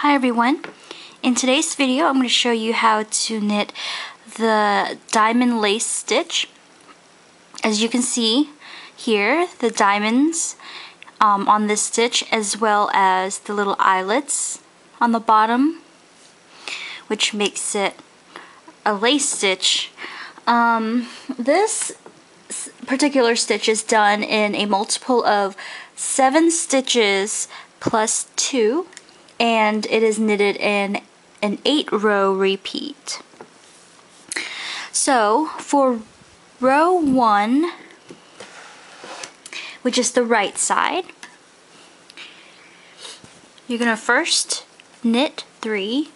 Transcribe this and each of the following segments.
Hi everyone. In today's video I'm going to show you how to knit the diamond lace stitch. As you can see here, the diamonds on this stitch, as well as the little eyelets on the bottom, which makes it a lace stitch. This particular stitch is done in a multiple of 7 stitches plus 2, and it is knitted in an 8-row repeat. So for row 1, which is the right side, you're going to first knit 3,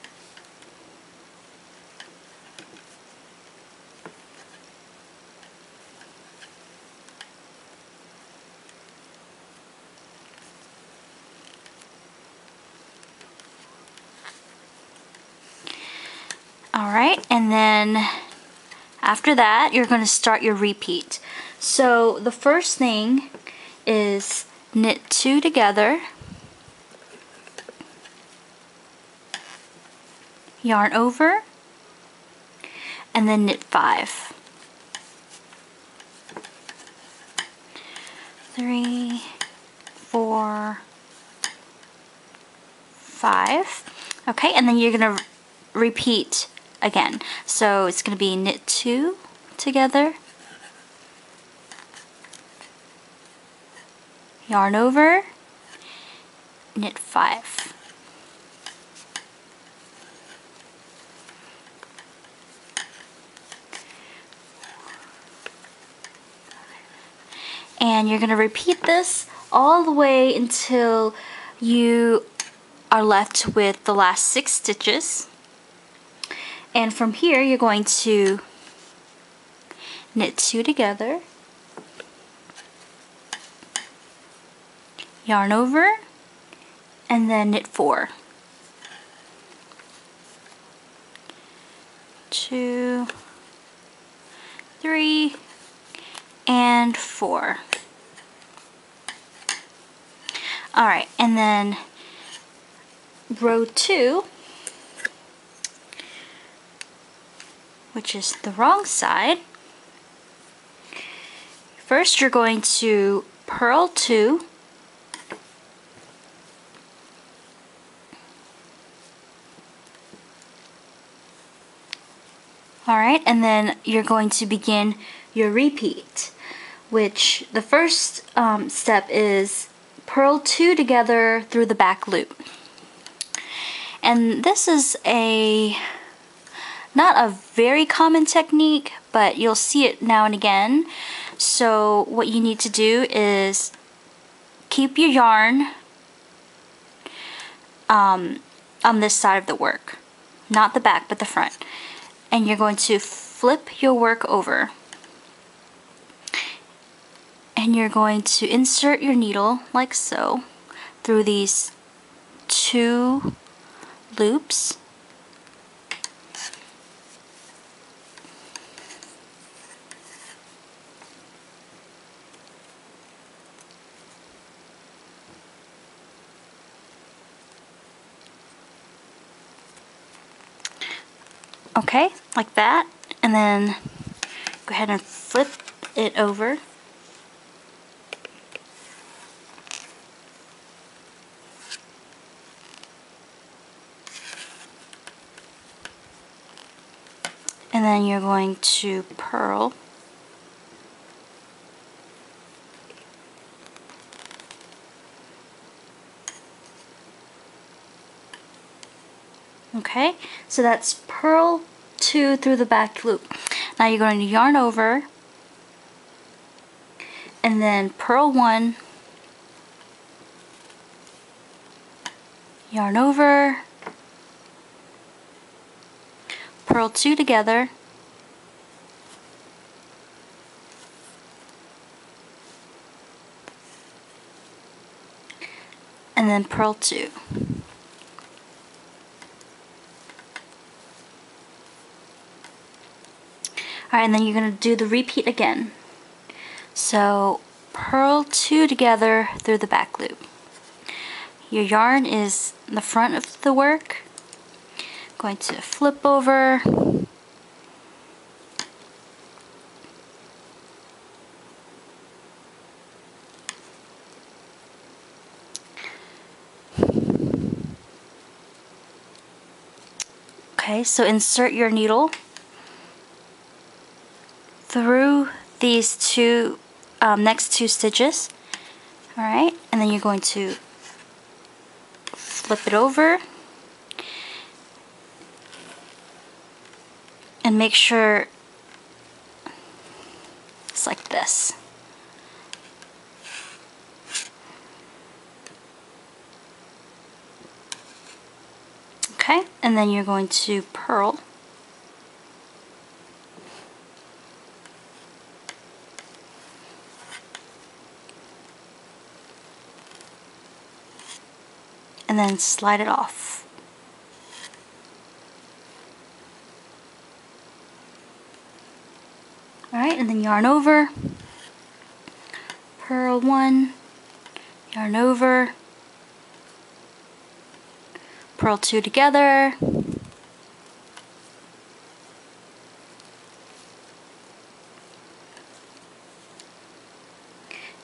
alright, and then after that you're going to start your repeat. So the first thing is knit 2 together, yarn over, and then knit 5. 3, 4, 5. Okay, and then you're going to repeat again. So it's going to be knit 2 together, yarn over, knit 5. And you're going to repeat this all the way until you are left with the last 6 stitches. And from here you're going to knit 2 together, yarn over, and then knit 4. 2, 3, and 4. Alright, and then row 2, which is the wrong side, first you're going to purl 2, alright, and then you're going to begin your repeat, which the first step is purl 2 together through the back loop. And this is not a very common technique, but you'll see it now and again. So what you need to do is keep your yarn on this side of the work, not the back but the front, and you're going to flip your work over, and you're going to insert your needle like so through these 2 loops. Okay, like that, and then go ahead and flip it over. And then you're going to purl. Okay, so that's purl 2 through the back loop. Now you're going to yarn over, and then purl 1, yarn over, purl 2 together, and then purl 2. Alright, and then you're going to do the repeat again. So purl 2 together through the back loop, your yarn is in the front of the work. Going to flip over. Okay, so insert your needle through these next two stitches. Alright, and then you're going to flip it over and make sure it's like this. Okay, and then you're going to purl. And then slide it off. Alright, and then yarn over, purl one, yarn over, purl two together,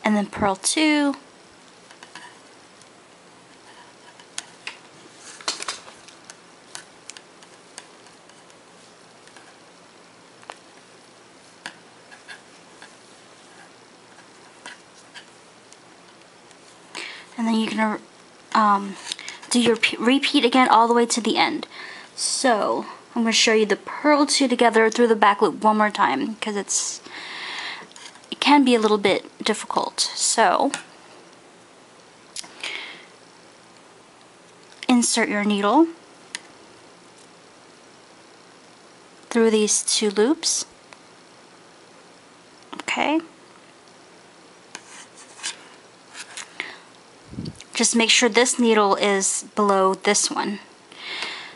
and then purl two, and then you're gonna do your repeat again all the way to the end. So I'm going to show you the purl two together through the back loop one more time because it can be a little bit difficult. So insert your needle through these two loops. Okay. Just make sure this needle is below this one.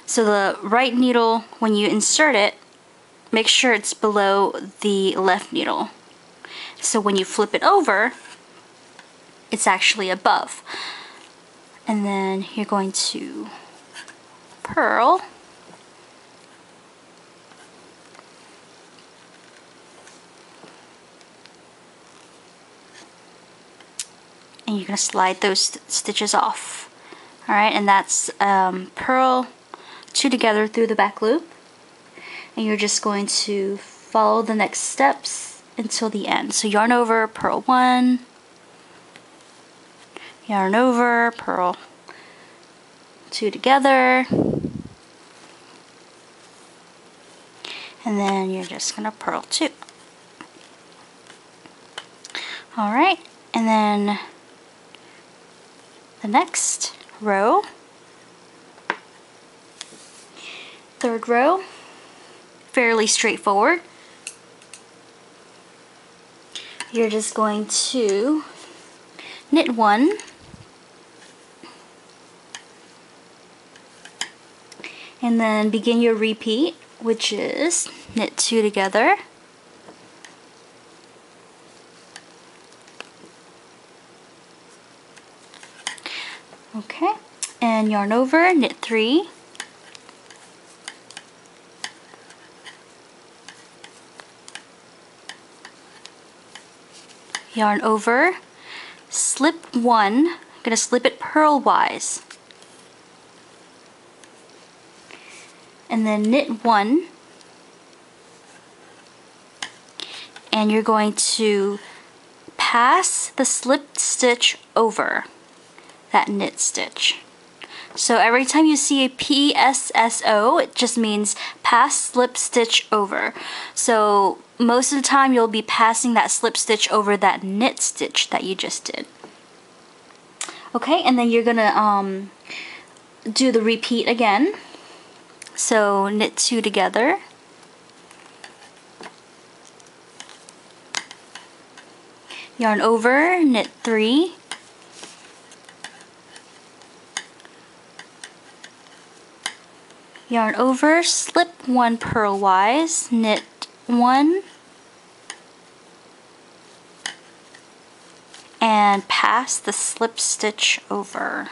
So the right needle, when you insert it, make sure it's below the left needle. So when you flip it over, it's actually above. And then you're going to purl. And you're going to slide those stitches off. Alright, and that's purl two together through the back loop. And you're just going to follow the next steps until the end. So yarn over, purl one, yarn over, purl two together, and then you're just going to purl two. Alright, and then the next row, third row, fairly straightforward. You're just going to knit one, and then begin your repeat, which is knit two together, okay, and yarn over, knit three, yarn over, slip one, I'm going to slip it purlwise, and then knit one, and you're going to pass the slipped stitch over that knit stitch. So every time you see a psso, it just means pass slip stitch over. So most of the time you'll be passing that slip stitch over that knit stitch that you just did. Okay, and then you're gonna do the repeat again. So knit two together, yarn over, knit three, yarn over, slip one purlwise, knit one, and pass the slip stitch over.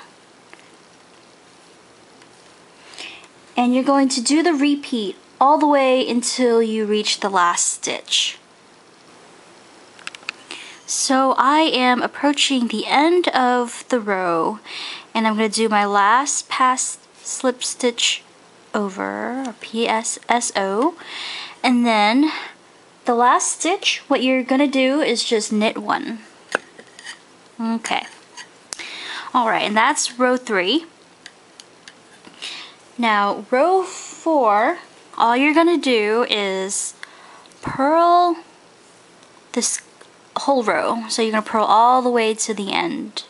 And you're going to do the repeat all the way until you reach the last stitch. So I am approaching the end of the row, and I'm going to do my last pass slip stitch over, or psso, and then the last stitch, what you're going to do is just knit one. Okay. Alright, and that's row 3. Now row 4, all you're going to do is purl this whole row. So you're going to purl all the way to the end.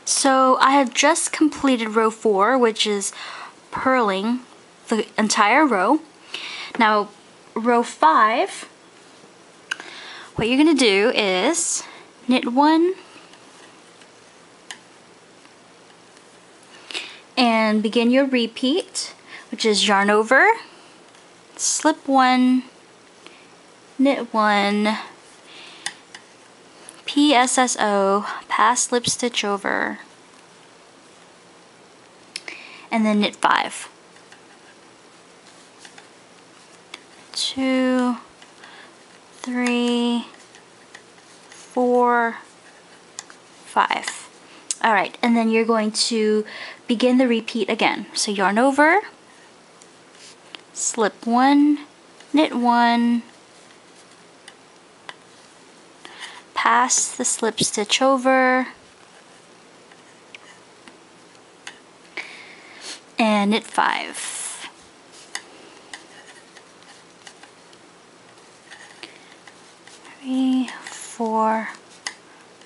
So I have just completed row 4, which is purling the entire row. Now row 5, what you're going to do is knit one and begin your repeat, which is yarn over, slip one, knit one, psso, pass slip stitch over, and then knit 5. 2, 3, 4, 5. Alright, and then you're going to begin the repeat again. So yarn over, slip one, knit one, pass the slip stitch over, and knit 5. 3, 4,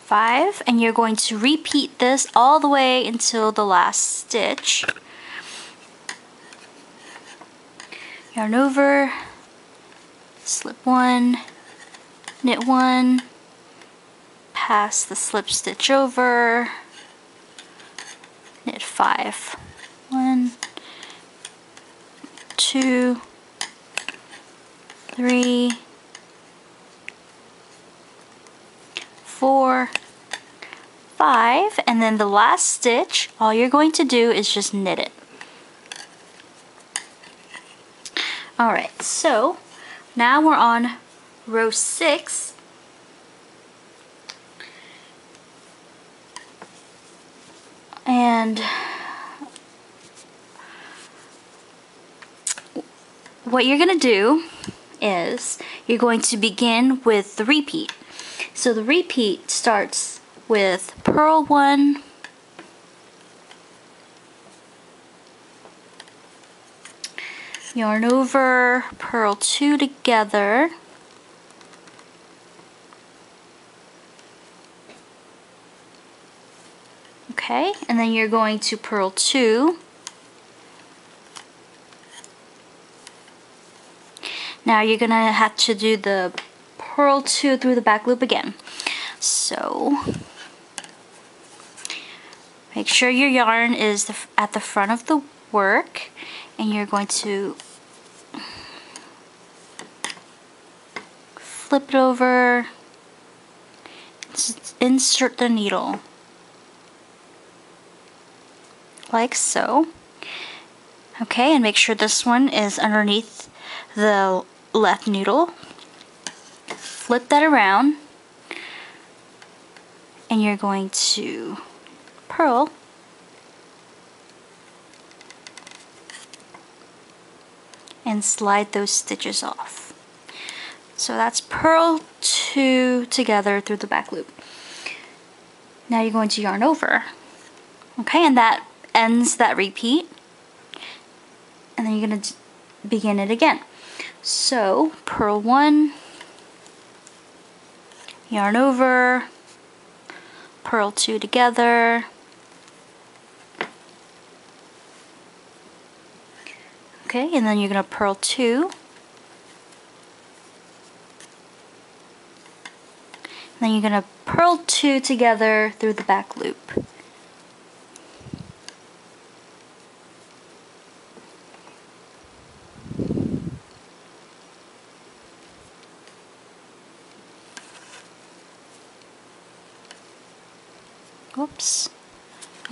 5, and you're going to repeat this all the way until the last stitch. Yarn over, slip one, knit one, pass the slip stitch over, knit 5. 1, 2, 3, 4, 5, and then the last stitch, all you're going to do is just knit it. Alright, so now we're on row 6. And what you're going to do is you're going to begin with the repeat. So the repeat starts with purl 1, yarn over, purl 2 together, okay, and then you're going to purl 2. Now you're gonna have to do the purl 2 through the back loop again. So make sure your yarn is at the front of the work, and you're going to flip it over, insert the needle like so. Okay, and make sure this one is underneath the left needle. Flip that around, and you're going to purl and slide those stitches off. So that's purl 2 together through the back loop. Now you're going to yarn over, okay, and that ends that repeat, and then you're going to begin it again. So purl 1, yarn over, purl 2 together, okay, and then you're going to purl 2, and then you're going to purl 2 together through the back loop. Whoops.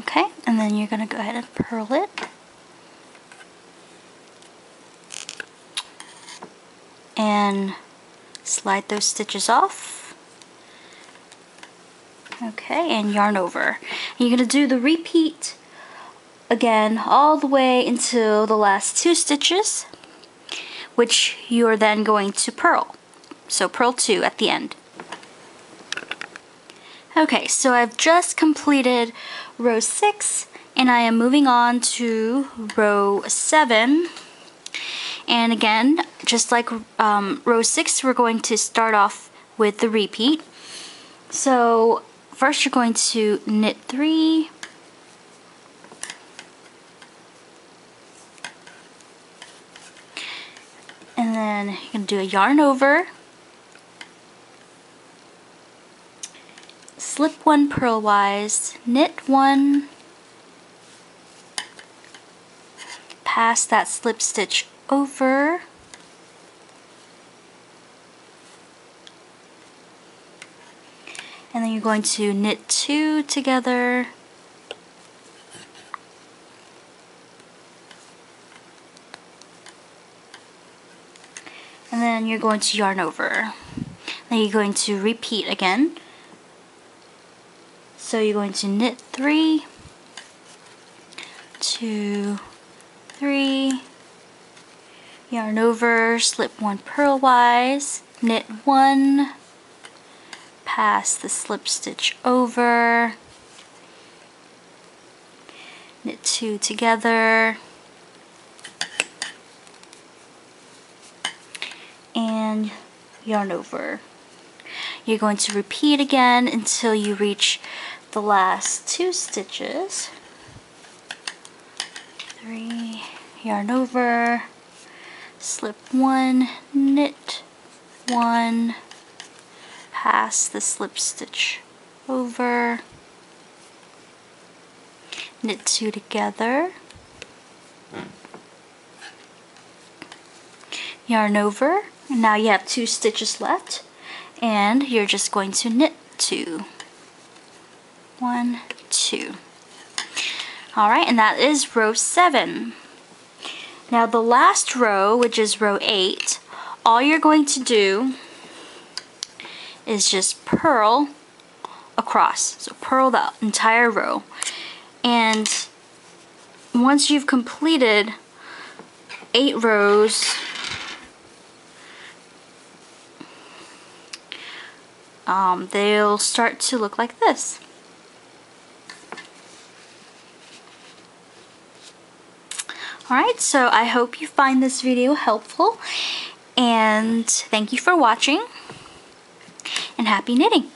Okay, and then you're going to go ahead and purl it. then slide those stitches off. Okay, and yarn over. And you're going to do the repeat again all the way until the last 2 stitches, which you're then going to purl. So purl 2 at the end. Okay, so I've just completed row 6 and I am moving on to row 7. And again, just like row 6, we're going to start off with the repeat. So first you're going to knit 3, and then you're going to do a yarn over, slip 1 purlwise, knit 1, pass that slip stitch over, and then you're going to knit 2 together, and then you're going to yarn over. Then you're going to repeat again. So you're going to knit 3, 2, 3, yarn over, slip 1 purlwise, knit 1, pass the slip stitch over, knit 2 together, and yarn over. You're going to repeat again until you reach the last 2 stitches. 3, yarn over, slip 1, knit 1, pass the slip stitch over, knit 2 together, yarn over, and now you have 2 stitches left, and you're just going to knit 2. 1, 2. Alright, and that is row 7. Now the last row, which is row 8, all you're going to do is just purl across. So purl the entire row. And once you've completed 8 rows, they'll start to look like this. Alright, so I hope you find this video helpful, and thank you for watching, and happy knitting!